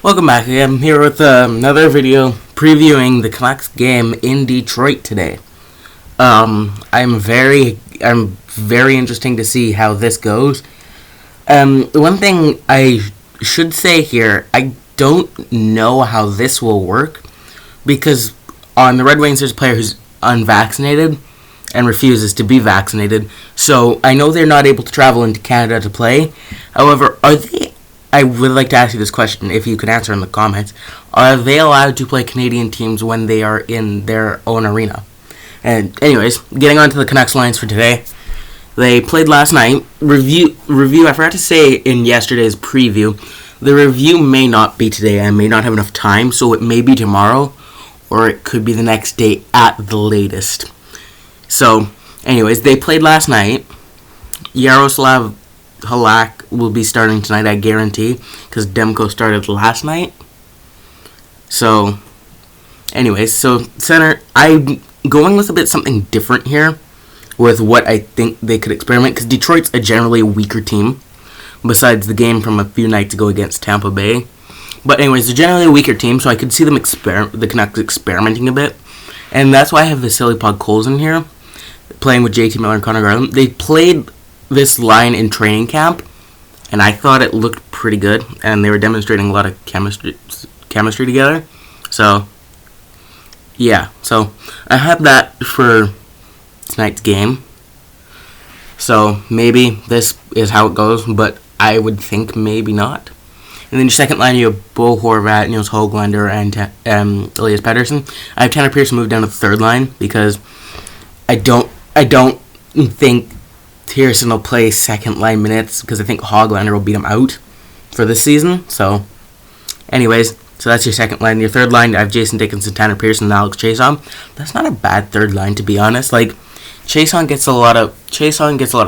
Welcome back. I'm here with another video previewing the Canucks game in Detroit today. I'm very interesting to see how this goes. One thing I should say here, I don't know how this will work because on the Red Wings there's a player who's unvaccinated and refuses to be vaccinated. So I know they're not able to travel into Canada to play. However, I would like to ask you this question, if you could answer in the comments. Are they allowed to play Canadian teams when they are in their own arena? And anyways, getting on to the Canucks lines for today. They played last night. Review, I forgot to say in yesterday's preview, the review may not be today. I may not have enough time, so it may be tomorrow, or it could be the next day at the latest. So, anyways, they played last night. Yaroslav Halak will be starting tonight, I guarantee, because Demko started last night. So, anyways, center, I'm going with a bit something different here with what I think they could experiment, because Detroit's a generally weaker team, besides the game from a few nights ago against Tampa Bay. But anyways, they're generally a weaker team, so I could see them the Canucks experimenting a bit. And that's why I have Vasily Podkolzin in here, playing with JT Miller and Connor Garland. They played this line in training camp, and I thought it looked pretty good, and they were demonstrating a lot of chemistry together. So, yeah. So, I have that for tonight's game. So, maybe this is how it goes, but I would think maybe not. And then your second line, you have Bo Horvat, Nils Höglander, and Elias Pettersson. I have Tanner Pearson moved down to the third line because I don't think Pearson will play second line minutes because I think Höglander will beat him out for this season. So, anyways, so that's your second line. Your third line, I have Jason Dickinson, Tanner Pearson, and Alex Chiasson. That's not a bad third line, to be honest. Like, Chiasson gets a lot of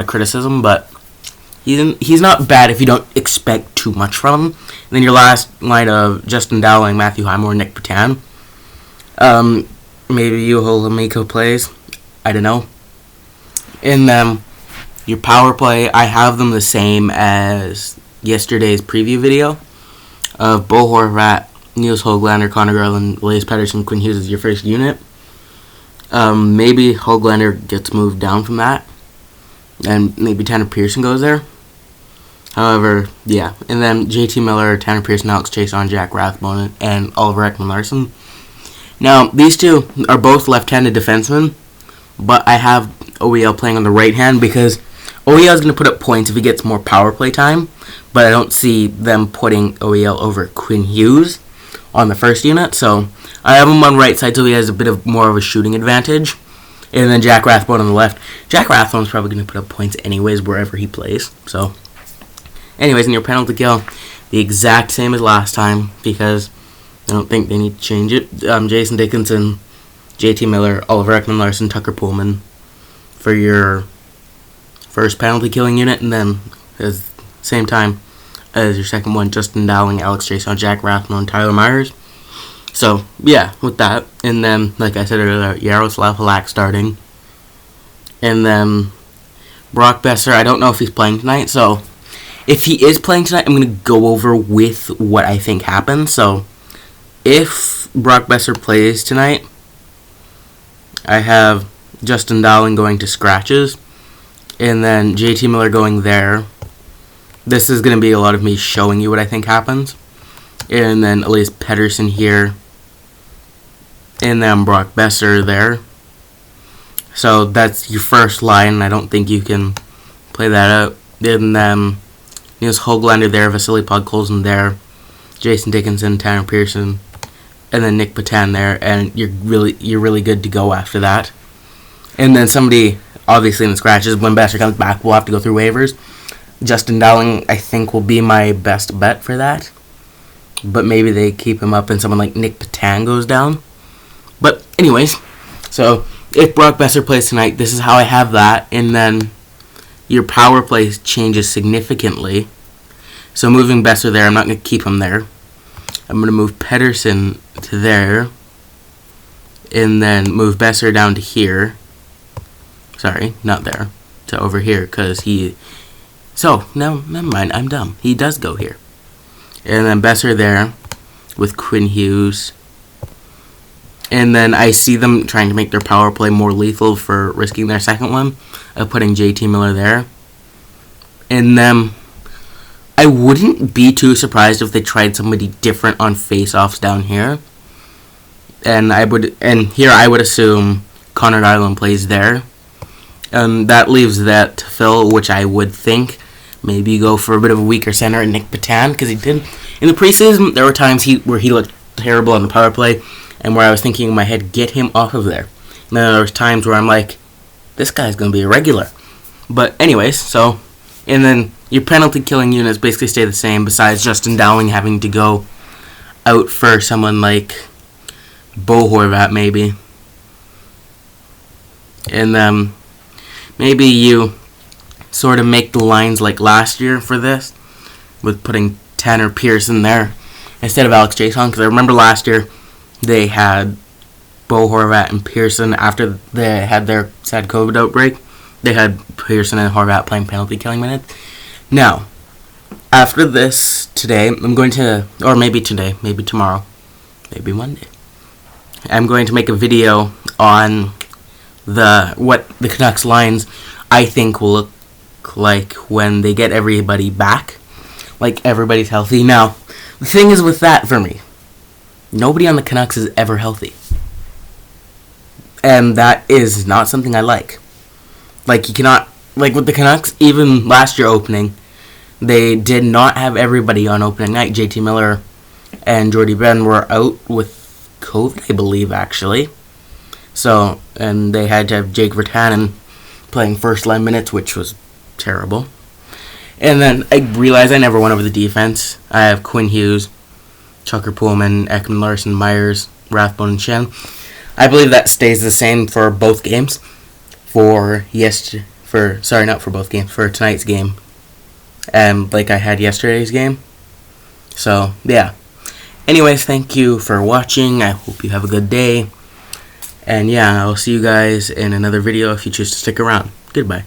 criticism, but he's not bad if you don't expect too much from him. And then your last line of Justin Dowling, Matthew Highmore, Nick Petan. Maybe Juho Lamiko plays. I don't know. And your power play, I have them the same as yesterday's preview video of Bo Horvat, Nils Höglander, Connor Garland, Elias Pettersson, Quinn Hughes is your first unit. Maybe Höglander gets moved down from that, and maybe Tanner Pearson goes there. However, yeah. And then JT Miller, Tanner Pearson, Alex Chiasson, Jack Rathbone, and Oliver Ekman-Larsson. Now, these two are both left-handed defensemen, but I have OEL playing on the right hand because OEL is going to put up points if he gets more power play time, but I don't see them putting OEL over Quinn Hughes on the first unit, so I have him on right side so he has a bit of more of a shooting advantage. And then Jack Rathbone on the left. Jack Rathbone's probably going to put up points anyways wherever he plays. So, anyways, in your penalty kill, the exact same as last time because I don't think they need to change it. Jason Dickinson, JT Miller, Oliver Ekman-Larsson, Tucker Pullman for your first penalty killing unit, and then at the same time as your second one, Justin Dowling, Alex Chiasson, Jack Rathbone, Tyler Myers. So, yeah, with that. And then, like I said earlier, Yaroslav Halak starting. And then Brock Boeser, I don't know if he's playing tonight. So, if he is playing tonight, I'm going to go over with what I think happens. So, if Brock Boeser plays tonight, I have Justin Dowling going to scratches. And then JT Miller going there. This is going to be a lot of me showing you what I think happens. And then Elias Pettersson here. And then Brock Boeser there. So that's your first line. I don't think you can play that out. And then Nils Höglander there, Vasily Podkolzin there, Jason Dickinson, Tanner Pearson, and then Nick Petan there. And you're really good to go after that. And then somebody, obviously in the scratches, when Boeser comes back, we'll have to go through waivers. Justin Dowling, I think, will be my best bet for that. But maybe they keep him up and someone like Nick Petan goes down. But anyways, so if Brock Boeser plays tonight, this is how I have that. And then your power play changes significantly. So moving Boeser there, I'm not going to keep him there. I'm going to move Pettersson to there. And then move Boeser down to here. Sorry, not there. To over here, because he... So, no, never mind, I'm dumb. He does go here. And then Boeser there. with Quinn Hughes. And then I see them trying to make their power play more lethal for risking their second one of putting JT Miller there. And then I wouldn't be too surprised if they tried somebody different on face-offs down here. And here I would assume Connor Darling plays there. That leaves that to Phil, which I would think maybe go for a bit of a weaker center and Nick Patan, because he did in the preseason. There were times where he looked terrible on the power play, and where I was thinking in my head, get him off of there. And then there was times where I'm like, this guy's going to be a regular. But anyways, and then your penalty killing units basically stay the same, besides Justin Dowling having to go out for someone like Bo Horvat maybe. And then maybe you sort of make the lines like last year for this, with putting Tanner Pearson there instead of Alex Jason, because I remember last year they had Bo Horvat and Pearson after they had their sad COVID outbreak. They had Pearson and Horvat playing penalty killing minutes. Now, after this today, I'm going to, or maybe today, maybe tomorrow, maybe Monday, I'm going to make a video on what the Canucks lines I think will look like when they get everybody back, like everybody's healthy. Now, the thing is with that for me, nobody on the Canucks is ever healthy, and that is not something I like. Like, you cannot, like with the Canucks, even last year opening, they did not have everybody on opening night. JT Miller and Jordy Ben were out with COVID, I believe, actually. So, and they had to have Jake Virtanen playing first line minutes, which was terrible. And then I realized I never went over the defense. I have Quinn Hughes, Chucker Pullman, Ekman Larson, Myers, Rathbone, and Shen. I believe that stays the same for both games. For tonight's game. And like I had yesterday's game. So, yeah. Anyways, thank you for watching. I hope you have a good day. And yeah, I'll see you guys in another video if you choose to stick around. Goodbye.